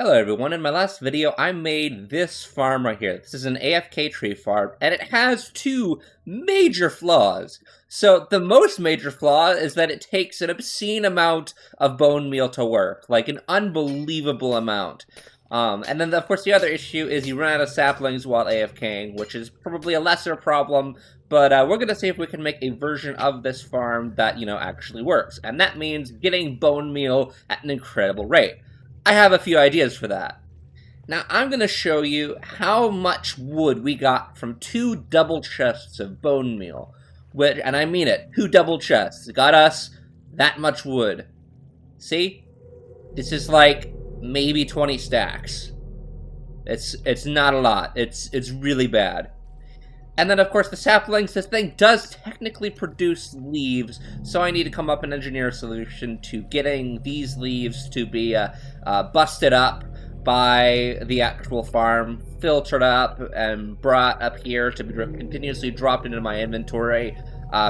Hello everyone, in my last video I made this farm right here. This is an AFK Tree Farm, and it has two major flaws. So the most major flaw is that it takes an obscene amount of bone meal to work, like an unbelievable amount. And then of course the other issue is you run out of saplings while AFKing, which is probably a lesser problem, but we're going to see if we can make a version of this farm that, actually works. And that means getting bone meal at an incredible rate. I have a few ideas for that. Now, I'm going to show you how much wood we got from 2 double chests of bone meal. And I mean it, 2 double chests. It got us that much wood. See? This is like maybe 20 stacks. It's not a lot. It's really bad. And then, of course, the saplings, this thing does technically produce leaves, so I need to come up and engineer a solution to getting these leaves to be busted up by the actual farm, filtered up, and brought up here to be continuously dropped into my inventory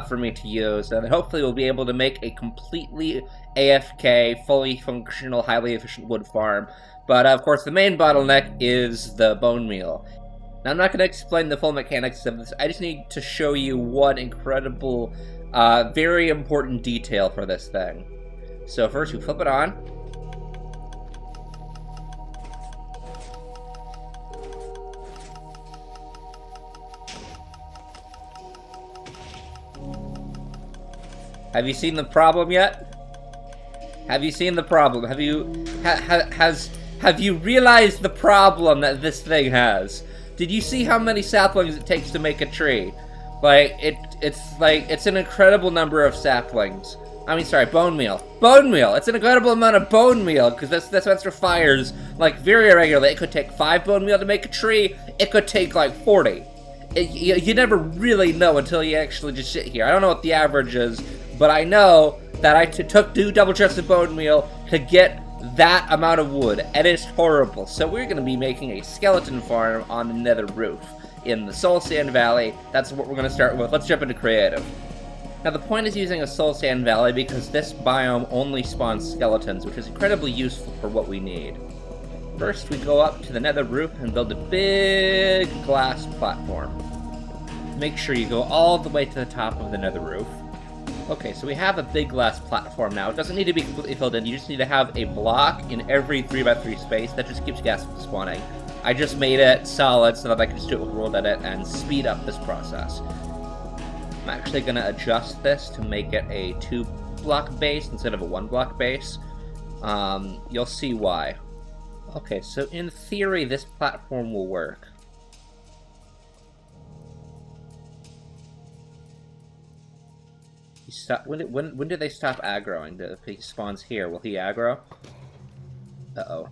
for me to use. And hopefully we'll be able to make a completely AFK, fully functional, highly efficient wood farm. But, of course, the main bottleneck is the bone meal. Now, I'm not going to explain the full mechanics of this. I just need to show you one incredible, very important detail for this thing. So first, we flip it on. Have you seen the problem yet? Have you seen the problem? Have you realized the problem that this thing has? Did you see how many saplings it takes to make a tree? It's an incredible number of saplings. I mean, sorry, bone meal. Bone meal! It's an incredible amount of bone meal, because this monster fires, very irregularly. It could take 5 bone meal to make a tree. It could take, 40. You never really know until you actually just sit here. I don't know what the average is, but I know that I took 2 double chests of bone meal to get that amount of wood, and it's horrible. So we're going to be making a skeleton farm on the nether roof in the Soul Sand Valley. That's what we're going to start with. Let's jump into creative. Now the point is using a Soul Sand Valley because this biome only spawns skeletons, which is incredibly useful for what we need. First we go up to the nether roof and build a big glass platform. Make sure you go all the way to the top of the nether roof. Okay, so we have a big glass platform now. It doesn't need to be completely filled in. You just need to have a block in every 3x3 space that just keeps gas from spawning. I just made it solid so that I can just do it with World Edit and speed up this process. I'm actually going to adjust this to make it a 2-block base instead of a 1-block base. You'll see why. Okay, so in theory, this platform will work. When do they stop aggroing? If he spawns here, will he aggro? Uh-oh.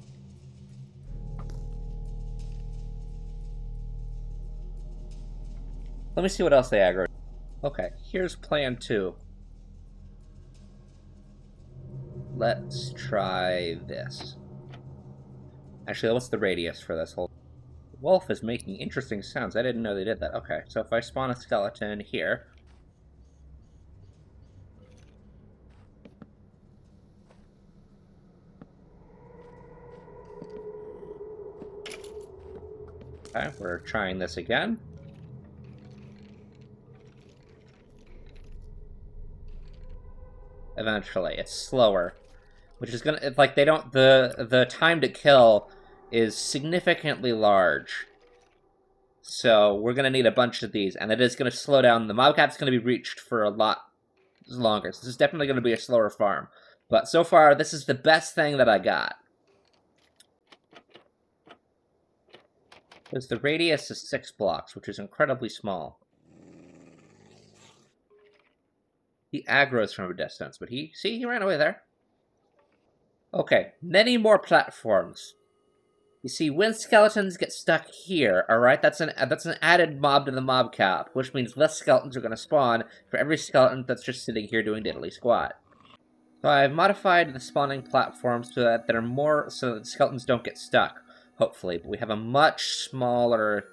Let me see what else they aggro. Okay, here's plan 2. Let's try this. Actually, what's the radius for this whole... The wolf is making interesting sounds. I didn't know they did that. Okay, so if I spawn a skeleton here... Okay, we're trying this again. Eventually, it's slower, which is gonna, they don't, the time to kill is significantly large. So we're gonna need a bunch of these, and it is gonna slow down. The mob cap's gonna be reached for a lot longer. So this is definitely gonna be a slower farm. But so far, this is the best thing that I got. Because the radius is 6 blocks, which is incredibly small. He aggroes from a distance, but he ran away there. Okay, many more platforms. You see, when skeletons get stuck here, alright, that's an added mob to the mob cap, which means less skeletons are going to spawn for every skeleton that's just sitting here doing diddly squat. So I've modified the spawning platforms so that the skeletons don't get stuck. Hopefully, but we have a much smaller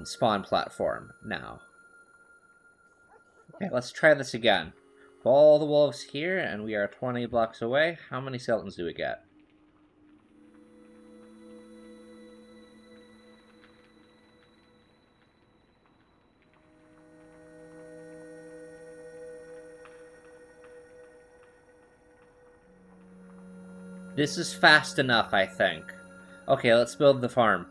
spawn platform now. Okay, let's try this again. All the wolves here, and we are 20 blocks away. How many skeletons do we get? This is fast enough, I think. Okay, let's build the farm.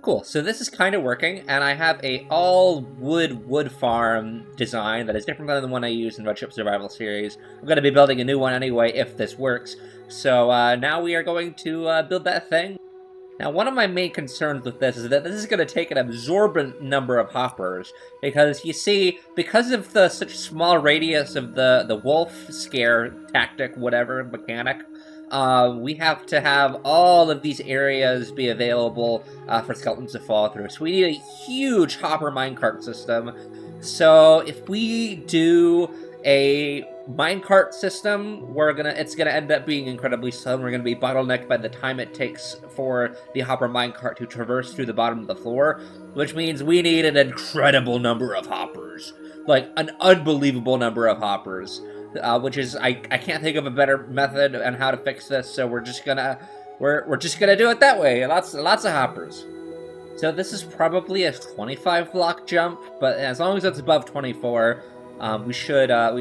Cool, so this is kind of working, and I have a all-wood farm design that is different than the one I used in Red Ship Survival Series. I'm going to be building a new one anyway if this works. So now we are going to build that thing. Now, one of my main concerns with this is that this is going to take an absorbent number of hoppers, because, you see, because of the such small radius of the wolf scare tactic, whatever, mechanic, we have to have all of these areas be available for skeletons to fall through. So we need a huge hopper minecart system. So if we do a minecart system, it's gonna end up being incredibly slow, and we're gonna be bottlenecked by the time it takes for the hopper minecart to traverse through the bottom of the floor, which means we need an incredible number of hoppers. Like, an unbelievable number of hoppers. Which is, I can't think of a better method on how to fix this, so we're just gonna do it that way. Lots of hoppers. So this is probably a 25 block jump, but as long as it's above 24, we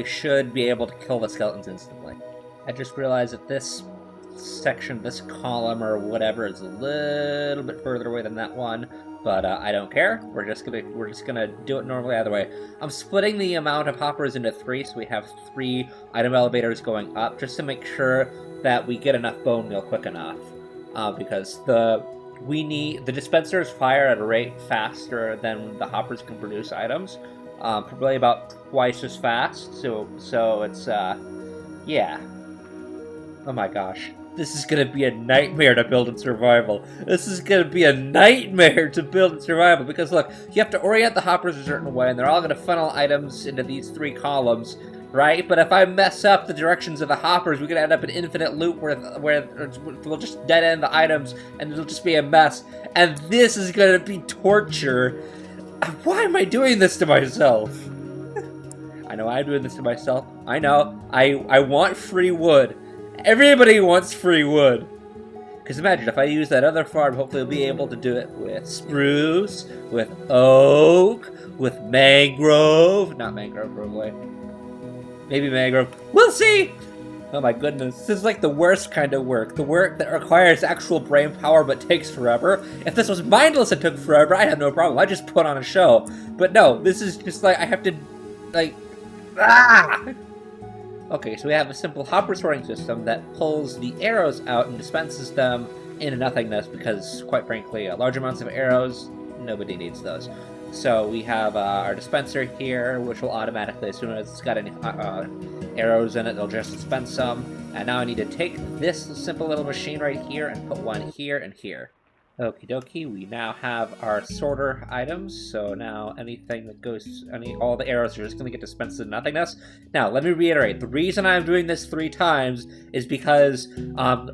should be able to kill the skeletons instantly. I just realized that this section, this column or whatever, is a little bit further away than that one. But I don't care. We're just gonna do it normally either way. I'm splitting the amount of hoppers into 3, so we have 3 item elevators going up, just to make sure that we get enough bone meal quick enough. Because the dispensers fire at a rate faster than the hoppers can produce items. Probably about twice as fast. So it's yeah. Oh my gosh. This is gonna be a nightmare to build in survival. This is gonna be a nightmare to build in survival, because look, you have to orient the hoppers a certain way, and they're all gonna funnel items into these 3 columns, right? But if I mess up the directions of the hoppers, we're gonna end up in an infinite loop where we'll just dead end the items, and it'll just be a mess. And this is gonna be torture. Why am I doing this to myself? I know I'm doing this to myself. I know. I want free wood. Everybody wants free wood. Because imagine, if I use that other farm, hopefully I'll be able to do it with spruce, with oak, with mangrove. Not mangrove, probably. Maybe mangrove. We'll see! Oh my goodness, this is like the worst kind of work. The work that requires actual brain power but takes forever. If this was mindless and took forever, I'd have no problem. I'd just put on a show. But no, this is just like, I have to, like, Okay, so we have a simple hopper sorting system that pulls the arrows out and dispenses them into nothingness, because, quite frankly, large amounts of arrows, nobody needs those. So we have our dispenser here, which will automatically, as soon as it's got any arrows in it, it'll just dispense some. And now I need to take this simple little machine right here and put one here and here. Okie dokie, we now have our sorter items, so now anything that goes, all the arrows are just going to get dispensed into nothingness. Now, let me reiterate, the reason I'm doing this 3 times is because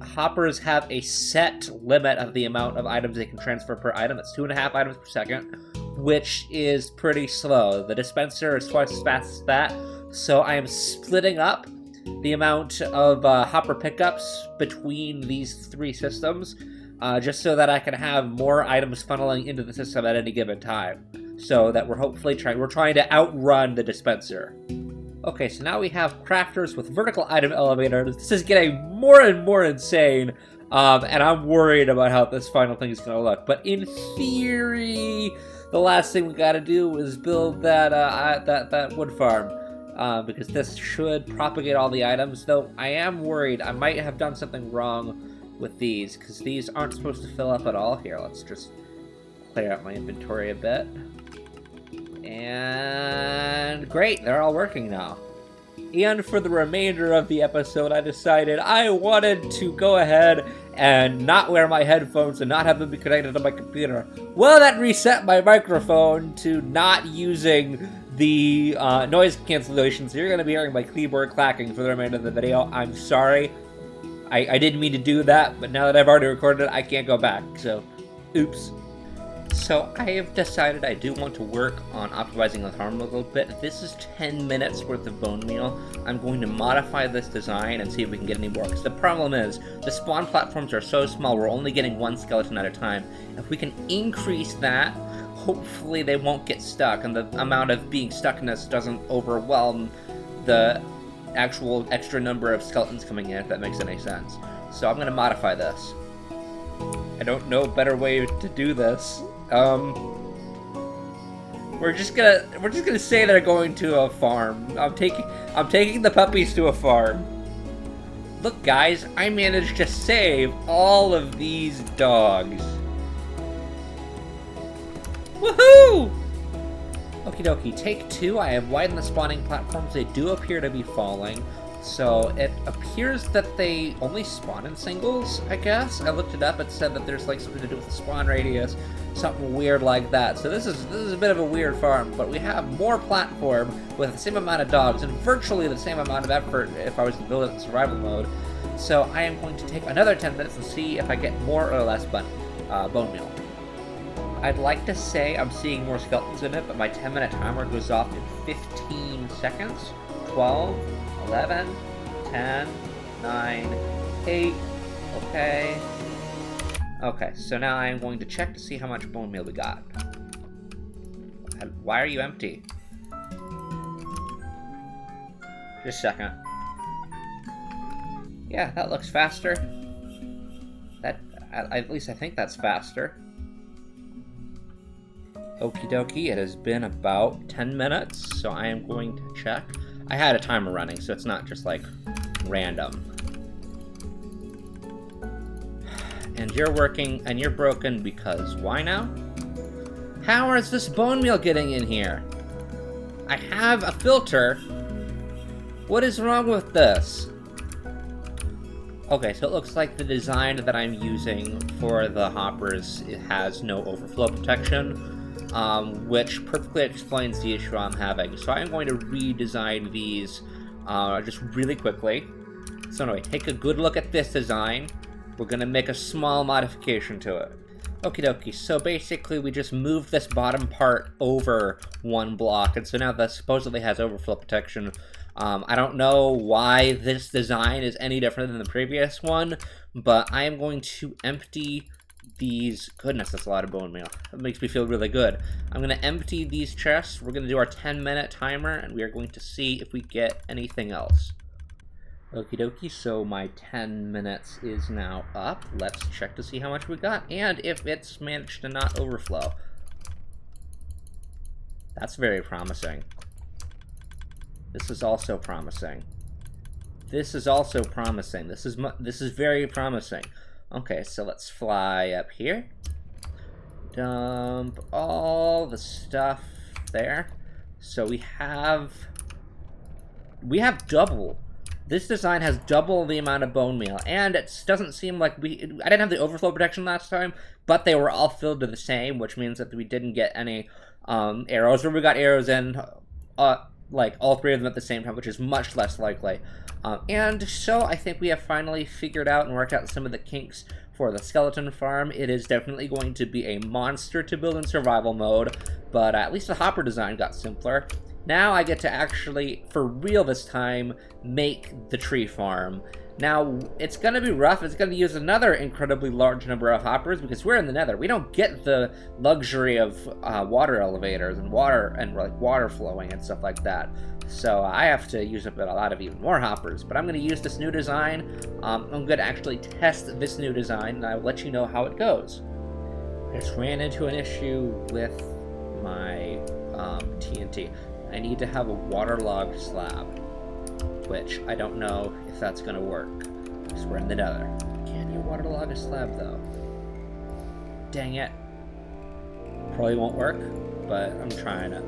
hoppers have a set limit of the amount of items they can transfer per item. It's 2.5 items per second, which is pretty slow. The dispenser is twice as fast as that, so I am splitting up the amount of hopper pickups between these 3 systems, just so that I can have more items funneling into the system at any given time. So that we're hopefully trying to outrun the dispenser. Okay, so now we have crafters with vertical item elevators. This is getting more and more insane, and I'm worried about how this final thing is going to look. But in theory, the last thing we got to do is build that wood farm, because this should propagate all the items. Though I am worried I might have done something wrong with these, because these aren't supposed to fill up at all. Here, let's just clear out my inventory a bit. And great, they're all working now. And for the remainder of the episode, I decided I wanted to go ahead and not wear my headphones and not have them be connected to my computer. Well, that reset my microphone to not using the noise cancellation, so you're going to be hearing my keyboard clacking for the remainder of the video. I'm sorry. I didn't mean to do that, but now that I've already recorded it, I can't go back, so oops. So I have decided I do want to work on optimizing the farm a little bit. This is 10 minutes worth of bone meal. I'm going to modify this design and see if we can get any more, because the problem is, the spawn platforms are so small, we're only getting 1 skeleton at a time. If we can increase that, hopefully they won't get stuck, and the amount of being stuckness doesn't overwhelm the actual extra number of skeletons coming in, if that makes any sense. So I'm gonna modify this. I don't know a better way to do this. We're just gonna say they're going to a farm. I'm taking the puppies to a farm. Look, guys, I managed to save all of these dogs. Woohoo! Okie dokie, take 2. I have widened the spawning platforms. They do appear to be falling. So it appears that they only spawn in singles, I guess. I looked it up. It said that there's like something to do with the spawn radius, something weird like that. So this is a bit of a weird farm, but we have more platform with the same amount of dogs and virtually the same amount of effort if I was to build it in survival mode. So I am going to take another 10 minutes and see if I get more or less bone meal. I'd like to say I'm seeing more skeletons in it, but my 10-minute timer goes off in 15 seconds. 12, 11, 10, 9, 8, okay. Okay, so now I'm going to check to see how much bone meal we got. Why are you empty? Just a second. Yeah, that looks faster. At least I think that's faster. Okie dokie, it has been about 10 minutes, so I am going to check. I had a timer running, so it's not just like random. And you're working, and you're broken because why now? How is this bone meal getting in here? I have a filter. What is wrong with this? Okay, so it looks like the design that I'm using for the hoppers has no overflow protection, which perfectly explains the issue I'm having. So I'm going to redesign these just really quickly. So anyway, take a good look at this design. We're going to make a small modification to it. Okie dokie, so basically we just moved this bottom part over 1 block, and so now that supposedly has overflow protection. I don't know why this design is any different than the previous one, but I am going to empty these. Goodness, that's a lot of bone meal. That makes me feel really good. I'm going to empty these chests. We're going to do our 10-minute timer, and we are going to see if we get anything else. Okie dokie, so my 10 minutes is now up. Let's check to see how much we got, and if it's managed to not overflow. That's very promising. This is also promising. This is also promising. This is very promising. Okay, so let's fly up here. Dump all the stuff there. So we have double. This design has double the amount of bone meal, and it doesn't seem like I didn't have the overflow protection last time, but they were all filled to the same, which means that we didn't get any arrows, or we got arrows in like all 3 of them at the same time, which is much less likely. And so I think we have finally figured out and worked out some of the kinks for the skeleton farm. It is definitely going to be a monster to build in survival mode, but at least the hopper design got simpler. Now I get to actually, for real this time, make the tree farm. Now, it's going to be rough. It's going to use another incredibly large number of hoppers because we're in the nether. We don't get the luxury of water elevators and water flowing and stuff like that. So I have to use up a lot of even more hoppers. But I'm going to use this new design. I'm going to actually test this new design, and I'll let you know how it goes. I just ran into an issue with my TNT. I need to have a waterlogged slab, which I don't know if that's going to work, because we're in the nether. Can you waterlog a slab, though? Dang it. Probably won't work, but I'm trying it.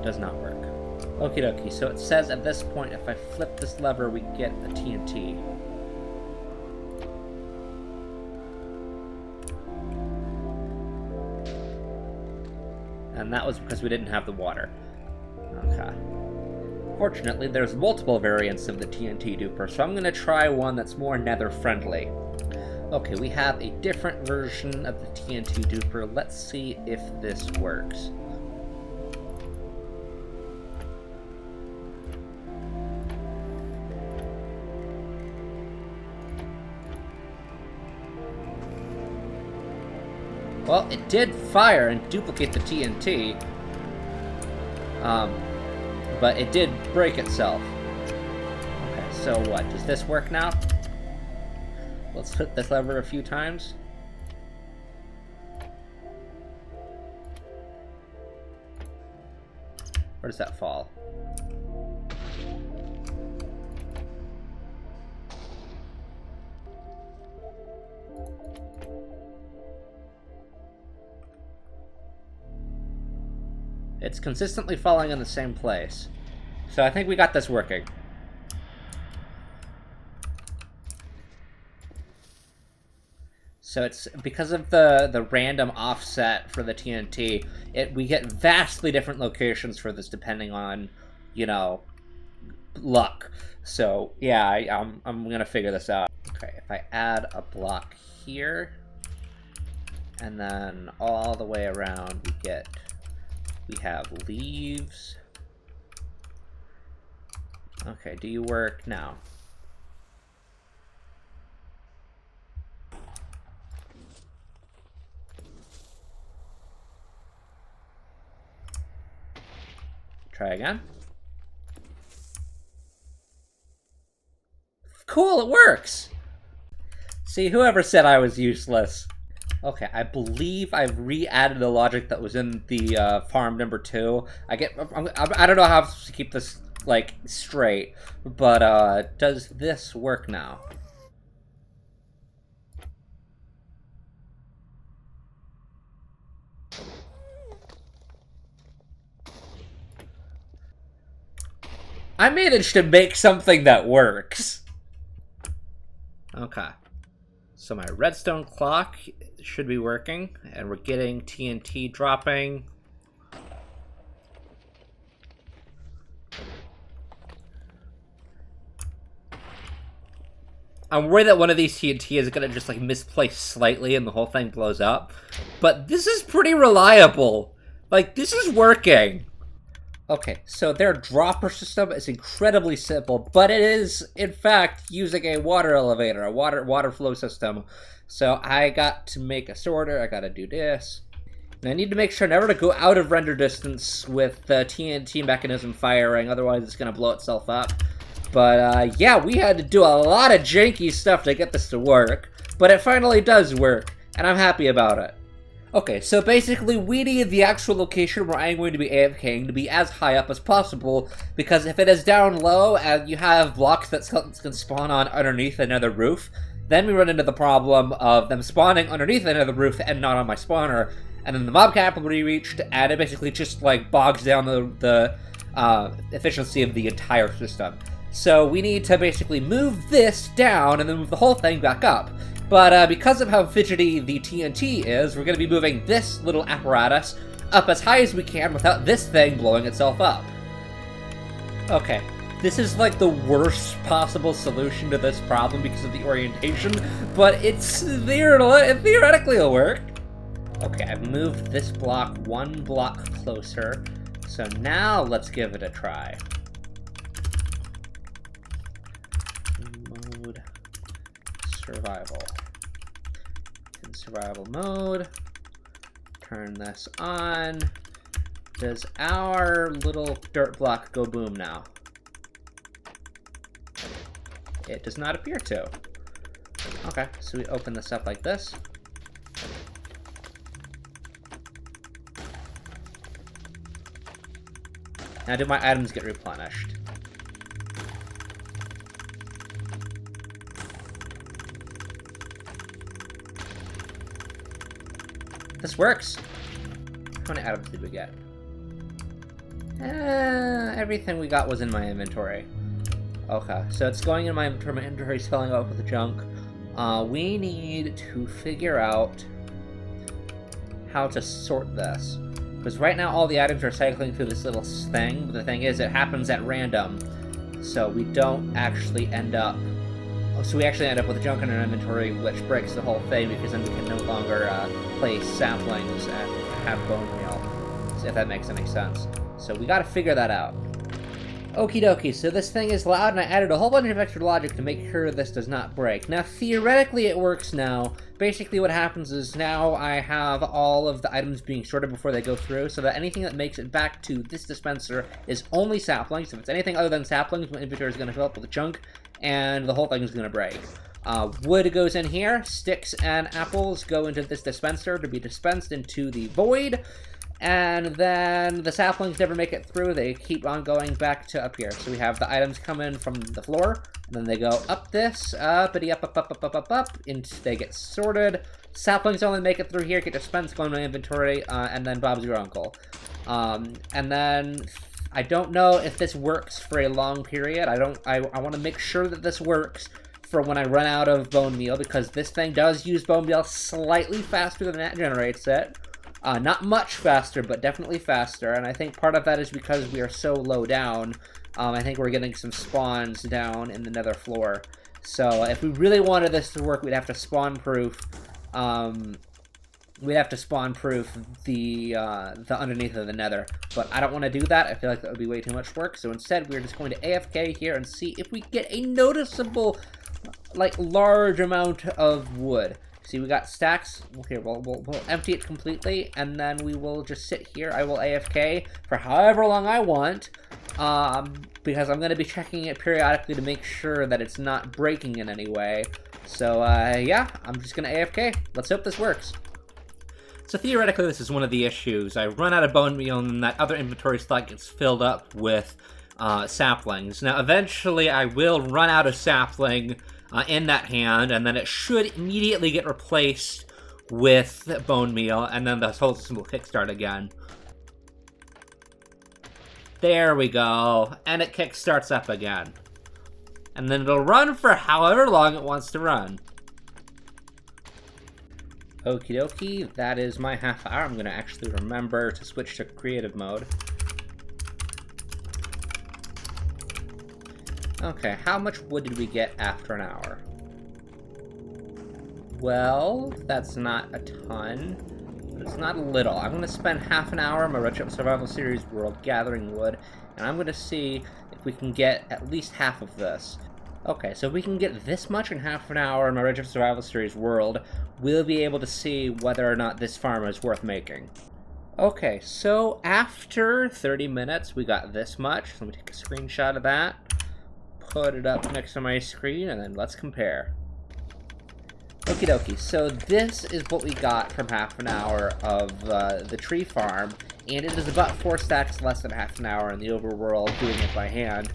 Does not work. Okie dokie, so it says at this point, if I flip this lever, we get a TNT. And that was because we didn't have the water. Okay. Fortunately, there's multiple variants of the TNT duper, so I'm going to try one that's more nether friendly. Okay, we have a different version of the TNT duper. Let's see if this works. Well, it did fire and duplicate the TNT, but it did break itself. So what, does this work now? Let's hit this lever a few times. Where does that fall? It's consistently falling in the same place. So I think we got this working. So it's because of the random offset for the TNT, we get vastly different locations for this depending on, you know, luck. So yeah, I'm gonna figure this out. Okay, if I add a block here, and then all the way around we have leaves. Okay, do you work now? Try again. Cool, it works! See, whoever said I was useless. Okay, I believe I've re-added the logic that was in the farm number 2. I don't know how to keep this, like, straight, but does this work now? I managed to make something that works. Okay. So my redstone clock should be working, and we're getting TNT dropping. I'm worried that one of these TNT is gonna just like misplace slightly and the whole thing blows up. But this is pretty reliable. Like, this is working. Okay, so their dropper system is incredibly simple, but it is, in fact, using a water elevator, a water flow system. So I got to make a sorter, I gotta do this. And I need to make sure never to go out of render distance with the TNT mechanism firing, otherwise it's gonna blow itself up. But yeah, we had to do a lot of janky stuff to get this to work, but it finally does work, and I'm happy about it. Okay, so basically we need the actual location where I'm going to be AFKing to be as high up as possible, because if it is down low and you have blocks that can spawn on underneath another roof, then we run into the problem of them spawning underneath another roof and not on my spawner, and then the mob cap will be reached, and it basically just like bogs down the efficiency of the entire system. So we need to basically move this down and then move the whole thing back up. But because of how fidgety the TNT is, we're going to be moving this little apparatus up as high as we can without this thing blowing itself up. Okay, this is like the worst possible solution to this problem because of the orientation, but theoretically it'll work. Okay, I've moved this block one block closer, so now let's give it a try. Mode survival. In survival mode, turn this on. Does our little dirt block go boom now? It does not appear to. Okay, so we open this up like this. Now do my items get replenished? This works. How many items did we get? Everything we got was in my inventory. Okay, so it's going in my inventory. My inventory's filling up with the junk. We need to figure out how to sort this. Because right now all the items are cycling through this little thing, but the thing is it happens at random. So we don't actually end up... So we actually end up with junk in our inventory, which breaks the whole thing, because then we can no longer place saplings and have bone meal, if that makes any sense. So we gotta figure that out. Okie dokie, so this thing is loud, and I added a whole bunch of extra logic to make sure this does not break. Now, theoretically it works now. Basically what happens is now I have all of the items being sorted before they go through, so that anything that makes it back to this dispenser is only saplings. If it's anything other than saplings, my inventory is going to fill up with junk, and the whole thing's gonna break. Wood goes in here, sticks and apples go into this dispenser to be dispensed into the void, and then the saplings never make it through. They keep on going back to up here. So we have the items come in from the floor, and then they go up this, uppity up, and they get sorted. Saplings only make it through here, get dispensed, go in my inventory, and then Bob's your uncle. And then I don't know if this works for a long period. I want to make sure that this works for when I run out of bone meal, because this thing does use bone meal slightly faster than that generates it. Not much faster, but definitely faster, and I think part of that is because we are so low down. I think we're getting some spawns down in the nether floor. So if we really wanted this to work, we'd have to spawn-proof the underneath of the nether. But I don't want to do that. I feel like that would be way too much work. So instead, we're just going to AFK here and see if we get a noticeable, like, large amount of wood. See, we got stacks. Okay, we'll empty it completely, and then we will just sit here. I will AFK for however long I want, because I'm going to be checking it periodically to make sure that it's not breaking in any way. So, yeah, I'm just going to AFK. Let's hope this works. So theoretically, this is one of the issues. I run out of bone meal, and then that other inventory slot gets filled up with saplings. Now, eventually, I will run out of sapling in that hand, and then it should immediately get replaced with bone meal, and then the whole system will kickstart again. There we go, and it kickstarts up again. And then it'll run for however long it wants to run. Okie dokie, that is my half hour. I'm going to actually remember to switch to creative mode. Okay, how much wood did we get after an hour? Well, that's not a ton, but it's not a little. I'm going to spend half an hour in my Retro Survival Series world gathering wood, and I'm going to see if we can get at least half of this. Okay, so if we can get this much in half an hour in my Retro Survival Series world, we'll be able to see whether or not this farm is worth making. Okay, so after 30 minutes, we got this much. Let me take a screenshot of that. Put it up next to my screen, and then let's compare. Okie dokie, so this is what we got from half an hour of the tree farm, and it is about 4 stacks less than half an hour in the overworld doing it by hand.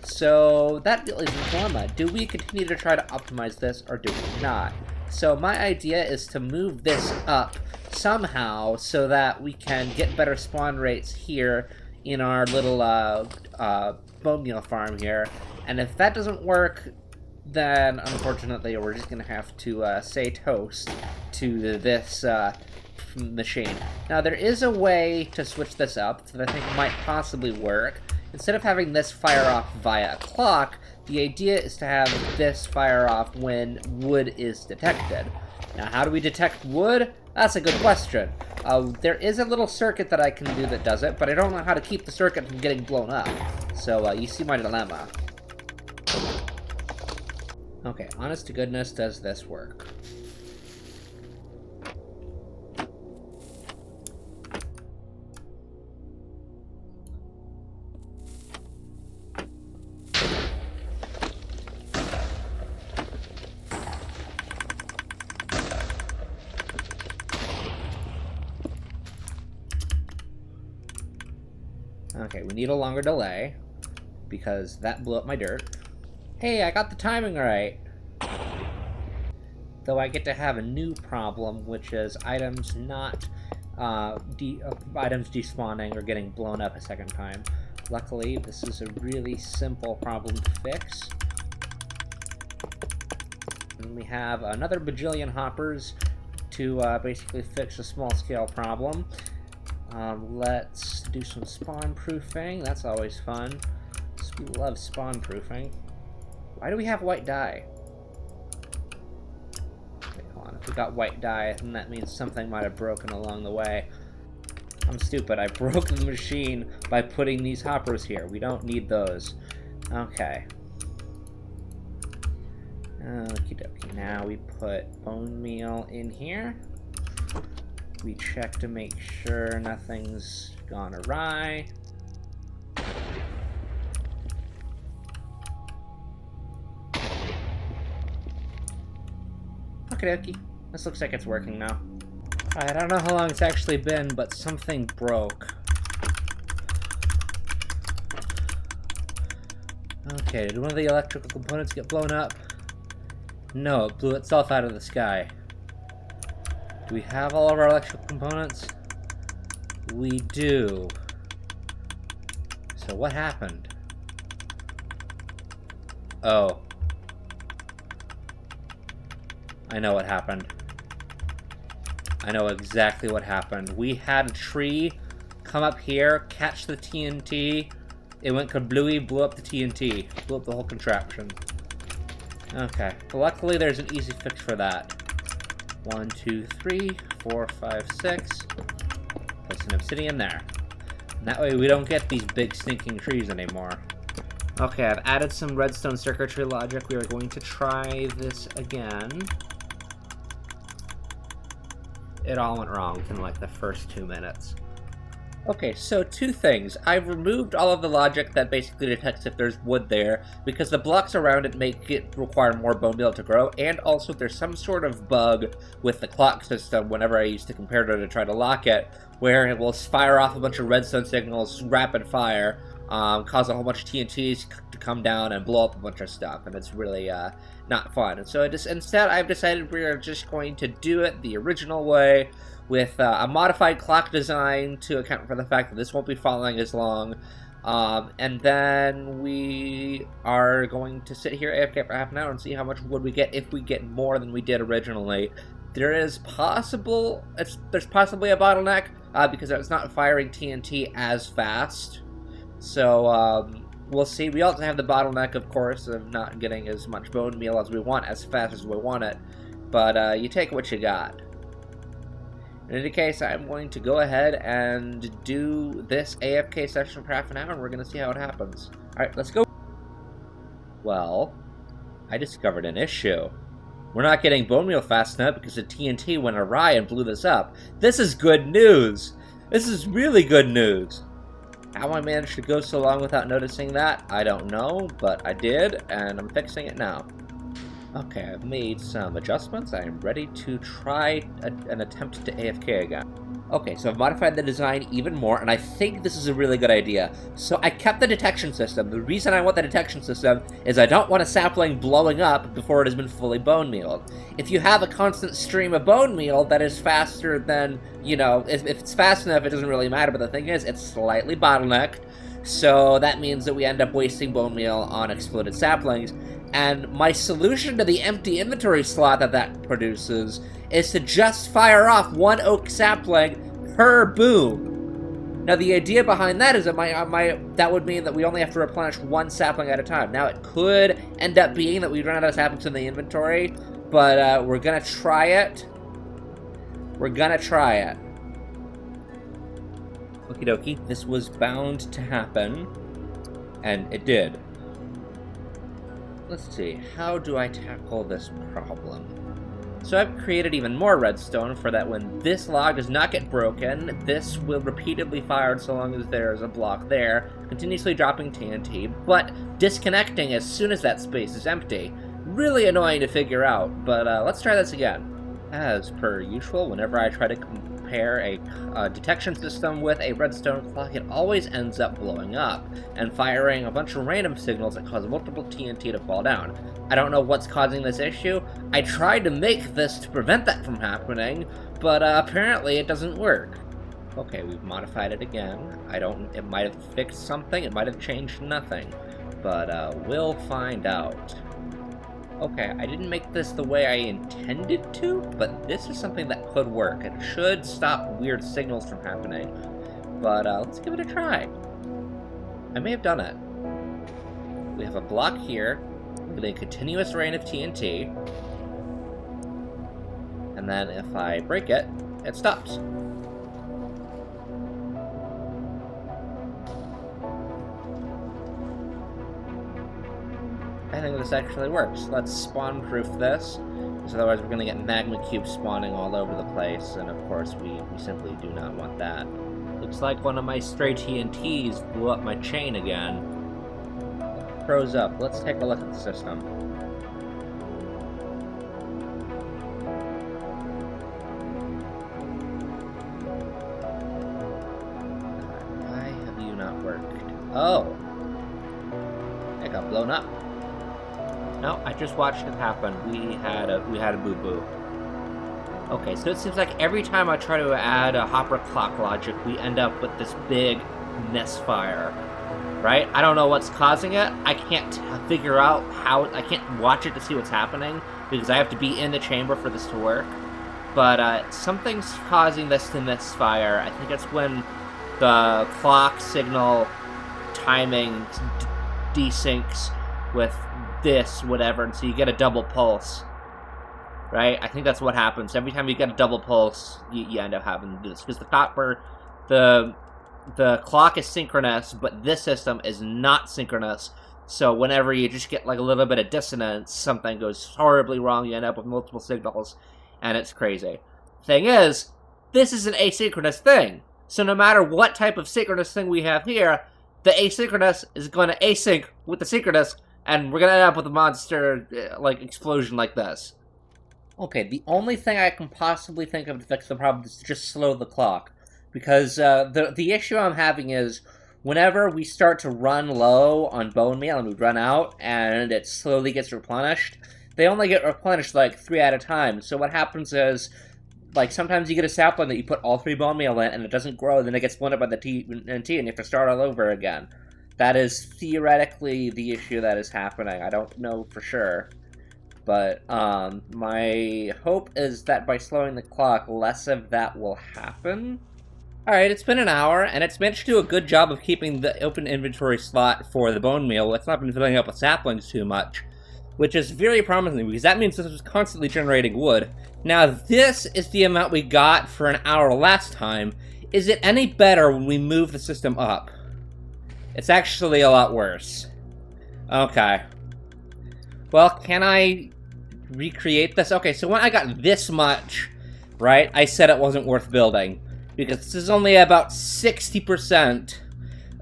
So that is the dilemma. Do we continue to try to optimize this, or do we not? So my idea is to move this up somehow so that we can get better spawn rates here in our little bone meal farm here. And if that doesn't work, then unfortunately we're just going to have to say toast to this machine. Now there is a way to switch this up that I think might possibly work. Instead of having this fire off via a clock, the idea is to have this fire off when wood is detected. Now how do we detect wood? That's a good question. There is a little circuit that I can do that does it, but I don't know how to keep the circuit from getting blown up. So you see my dilemma. Okay, honest to goodness, does this work? Okay, we need a longer delay, because that blew up my dirt. Hey, I got the timing right! Though I get to have a new problem, which is items not, items despawning or getting blown up a second time. Luckily, this is a really simple problem to fix. And we have another bajillion hoppers to basically fix a small-scale problem. Let's do some spawn proofing. That's always fun. We love spawn proofing. Why do we have white dye? Wait, hold on. If we got white dye, then that means something might have broken along the way. I'm stupid. I broke the machine by putting these hoppers here. We don't need those. Okay. Okie dokie. Now we put bone meal in here. We check to make sure nothing's gone awry. Okay, dokie. This looks like it's working now. Alright, I don't know how long it's actually been, but something broke. Okay, did one of the electrical components get blown up? No, it blew itself out of the sky. Do we have all of our electrical components? We do. So what happened? Oh. I know what happened. I know exactly what happened. We had a tree come up here, catch the TNT. It went kablooey, blew up the TNT. Blew up the whole contraption. Okay. Well, luckily there's an easy fix for that. 1, 2, 3, 4, 5, 6. Place an obsidian there. And that way we don't get these big stinking trees anymore. Okay, I've added some redstone circuitry logic. We are going to try this again. It all went wrong within like the first 2 minutes. Okay, so 2 things. I've removed all of the logic that basically detects if there's wood there, because the blocks around it make it require more bone meal to grow, and also there's some sort of bug with the clock system whenever I use the comparator to try to lock it, where it will fire off a bunch of redstone signals, rapid fire, cause a whole bunch of TNTs to come down and blow up a bunch of stuff, and it's really not fun. And so instead I've decided we are just going to do it the original way, with a modified clock design to account for the fact that this won't be following as long. And then we are going to sit here AFK for half an hour and see how much wood we get, if we get more than we did originally. There's possibly a bottleneck, because it's not firing TNT as fast. So, we'll see. We also have the bottleneck, of course, of not getting as much bone meal as we want, as fast as we want it. But, you take what you got. In any case, I'm going to go ahead and do this AFK session for half an hour, and we're going to see how it happens. Alright, let's go. Well, I discovered an issue. We're not getting bone meal fast enough because the TNT went awry and blew this up. This is good news! This is really good news! How I managed to go so long without noticing that, I don't know, but I did, and I'm fixing it now. Okay, I've made some adjustments. I am ready to try an attempt to AFK again. Okay, so I've modified the design even more, and I think this is a really good idea. So I kept the detection system. The reason I want the detection system is I don't want a sapling blowing up before it has been fully bone mealed. If you have a constant stream of bone meal that is faster than, you know, if it's fast enough, it doesn't really matter, but the thing is, it's slightly bottlenecked, so that means that we end up wasting bone meal on exploded saplings. And my solution to the empty inventory slot that produces is to just fire off 1 oak sapling per boom. Now, the idea behind that is that that would mean that we only have to replenish 1 sapling at a time. Now, it could end up being that we run out of saplings in the inventory, but we're gonna try it. We're gonna try it. Okie dokie, this was bound to happen, and it did. Let's see, how do I tackle this problem? So I've created even more redstone for that when this log does not get broken, this will repeatedly fire so long as there is a block there, continuously dropping TNT, but disconnecting as soon as that space is empty. Really annoying to figure out, but let's try this again. As per usual, whenever I try to compare a detection system with a redstone clock, it always ends up blowing up and firing a bunch of random signals that cause multiple TNT to fall down. I don't know what's causing this issue. I tried to make this to prevent that from happening, but apparently it doesn't work. Okay, we've modified it again. It might have fixed something, it might have changed nothing, but we'll find out. Okay, I didn't make this the way I intended to, but this is something that could work. It should stop weird signals from happening. But let's give it a try. I may have done it. We have a block here with a continuous rain of TNT. And then if I break it, it stops. I think this actually works. Let's spawn-proof this, because otherwise we're going to get magma cubes spawning all over the place, and of course we simply do not want that. Looks like one of my stray TNTs blew up my chain again. Froze up. Let's take a look at the system. Oh. It got blown up. No, I just watched it happen. We had a boo-boo. Okay, so it seems like every time I try to add a hopper clock logic, we end up with this big misfire, right? I don't know what's causing it. I can't figure out how. I can't watch it to see what's happening because I have to be in the chamber for this to work. But something's causing this to misfire. I think it's when the clock signal timing desyncs with this, whatever, and so you get a double pulse. Right? I think that's what happens. Every time you get a double pulse, you end up having to do this. Because the clock is synchronous, but this system is not synchronous. So whenever you just get like a little bit of dissonance, something goes horribly wrong, you end up with multiple signals, and it's crazy. Thing is, this is an asynchronous thing. So no matter what type of synchronous thing we have here, the asynchronous is going to async with the synchronous, and we're going to end up with a monster like explosion like this. Okay, the only thing I can possibly think of to fix the problem is to just slow the clock. Because the issue I'm having is, whenever we start to run low on bone meal and we run out, and it slowly gets replenished, they only get replenished like 3 at a time. So what happens is, like, sometimes you get a sapling that you put all 3 bone meal in, and it doesn't grow, then it gets blown up by the TNT, and you have to start all over again. That is theoretically the issue that is happening. I don't know for sure. But, my hope is that by slowing the clock, less of that will happen. Alright, it's been an hour, and it's managed to do a good job of keeping the open inventory slot for the bone meal. It's not been filling up with saplings too much, which is very promising, because that means this is constantly generating wood. Now, this is the amount we got for an hour last time. Is it any better when we move the system up? It's actually a lot worse. Okay. Well, can I recreate this? Okay, so when I got this much, right, I said it wasn't worth building. Because this is only about 60%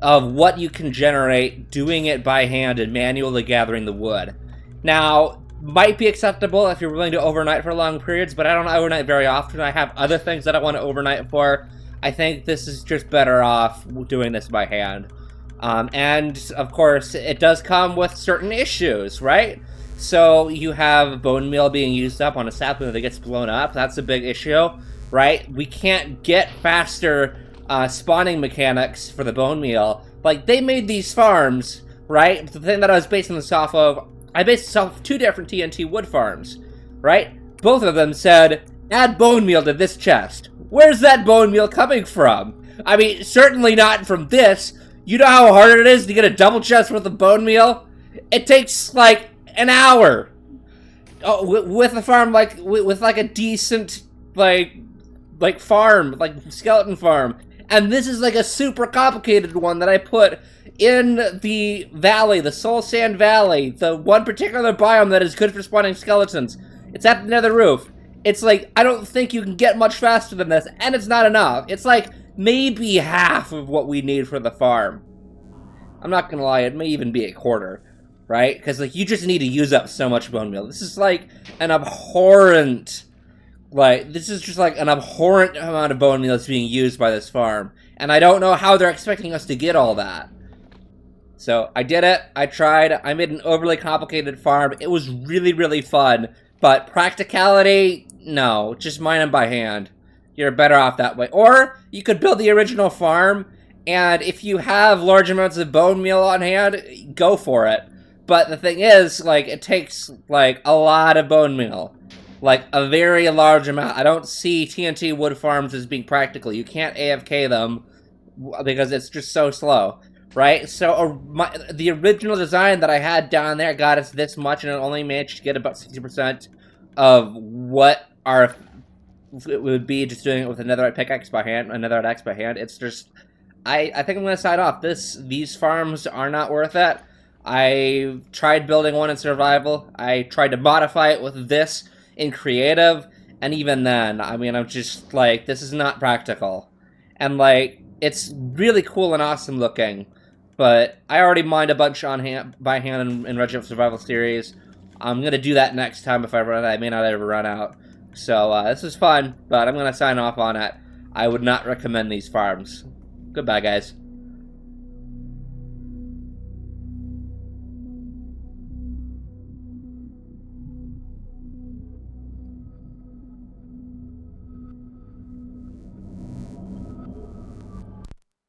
of what you can generate doing it by hand and manually gathering the wood. Now, might be acceptable if you're willing to overnight for long periods, but I don't overnight very often. I have other things that I want to overnight for. I think this is just better off doing this by hand. And, of course, it does come with certain issues, right? So you have bone meal being used up on a sapling that gets blown up. That's a big issue, right? We can't get faster spawning mechanics for the bone meal. Like, they made these farms, right? The thing that I was basing this off of, I based this off of 2 different TNT wood farms, right? Both of them said, add bone meal to this chest. Where's that bone meal coming from? I mean, certainly not from this. You know how hard it is to get a double chest worth of bone meal? It takes, like, an hour. Oh, with a farm, like, with like, a decent, like farm, like, skeleton farm. And this is, like, a super complicated one that I put in the valley, the Soul Sand Valley, the one particular biome that is good for spawning skeletons. It's at the nether roof. It's like, I don't think you can get much faster than this, and it's not enough. It's like, maybe half of what we need for the farm. I'm not gonna lie, it may even be a quarter, right? Because, like, you just need to use up so much bone meal. This is, like, an abhorrent, this is just, like, an abhorrent amount of bone meal that's being used by this farm. And I don't know how they're expecting us to get all that. So, I did it. I tried. I made an overly complicated farm. It was really, really fun. But practicality, no. Just mine them by hand. You're better off that way. Or, you could build the original farm, and if you have large amounts of bone meal on hand, go for it. But the thing is, like, it takes, like, a lot of bone meal. Like, a very large amount. I don't see TNT wood farms as being practical. You can't AFK them because it's just so slow, right? So, the original design that I had down there got us this much, and it only managed to get about 60% of what it would be just doing it with another pickaxe by hand, another axe by hand. It's just, I think I'm going to sign off. These farms are not worth it. I tried building one in survival. I tried to modify it with this in creative, and even then, I mean, I'm just like, this is not practical. And, like, it's really cool and awesome looking, but I already mined a bunch by hand in Regiment Survival Series. I'm gonna do that next time if I run out. I may not ever run out. So, this is fun, but I'm gonna sign off on it. I would not recommend these farms. Goodbye, guys.